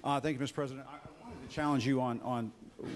Thank you, Mr. President. I wanted to challenge you on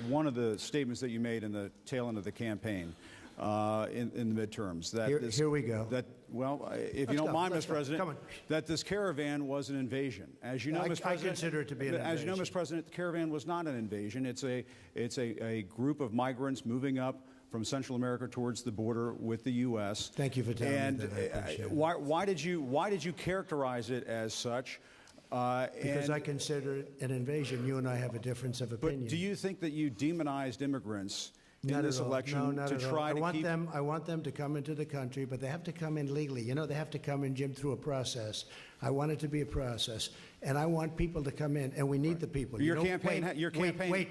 one of the statements that you made in the tail end of the campaign in the midterms. Here we go. If you don't mind, Mr. President, that this caravan was an invasion. As you know, Mr. President, I consider it to be an invasion. As you know, Mr. President, the caravan was not an invasion. It's a group of migrants moving up from Central America towards the border with the U.S. Thank you for telling me that. I appreciate it. Why did you characterize it as such? Because I consider it an invasion. You and I have a difference of opinion. But do you think that you demonized immigrants in Not this at all. election No, not to at try all. to keep? I want them to come into the country, but they have to come in legally. You know, they have to come in, Jim, through a process. I want it to be a process, and I want people to come in, and we need the people. Your campaign. Wait.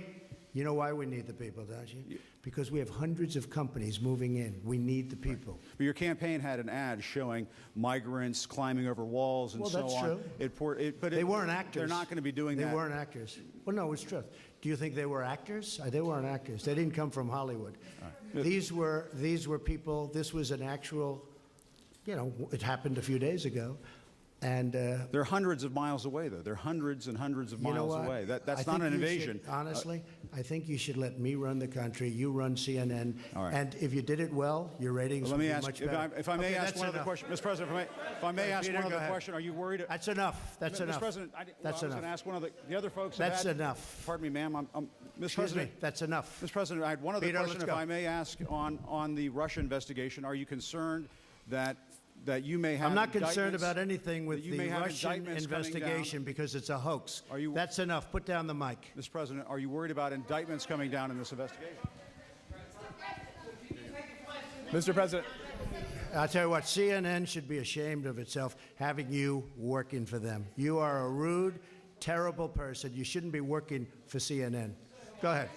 You know why we need the people, don't you? Because we have hundreds of companies moving in. We need the people. But your campaign had an ad showing migrants climbing over walls and so on. Well, that's true. But they weren't actors. They're not going to be doing that. They weren't actors. Well, no, it's true. Do you think they were actors? They weren't actors. They didn't come from Hollywood. Right. These were people. This was an actual, it happened a few days ago. And they're hundreds of miles away, though. They're hundreds and hundreds of miles away. That's not an invasion. Honestly, I think you should let me run the country. You run CNN. All right. And if you did it well, your ratings would be much better. If I may ask one other question, Mr. President. If I may ask one other question, are you worried? That's enough. That's enough. Mr. President, I was going to ask one of the other folks. That's enough. Pardon me, ma'am. Mr. President, that's enough. Mr. President, I had one other question. If I may ask on the Russia investigation, are you concerned that you may have? I'm not concerned about anything with the Russian investigation because it's a hoax. That's enough. Put down the mic. Mr. President, are you worried about indictments coming down in this investigation? Mr. President. I'll tell you what, CNN should be ashamed of itself having you working for them. You are a rude, terrible person. You shouldn't be working for CNN. Go ahead.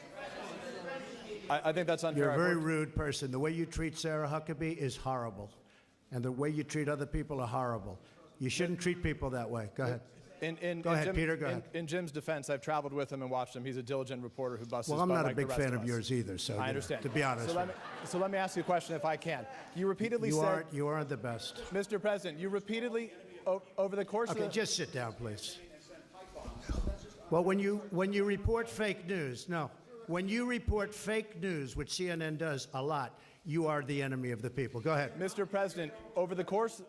I think that's unfair. You're a very rude person. The way you treat Sarah Huckabee is horrible. And the way you treat other people are horrible. You shouldn't treat people that way. Go ahead. Go ahead, Peter. Go ahead. In Jim's defense, I've traveled with him and watched him. He's a diligent reporter who busts his butt. Well, I'm not like a big fan of yours either, so I understand. To be honest. So let me ask you a question if I can. You repeatedly said... You aren't the best. Mr. President, you repeatedly, over the course of... Okay, just sit down, please. Well, when you report fake news, when you report fake news, which CNN does a lot, you are the enemy of the people. Go ahead. Mr. President, over the course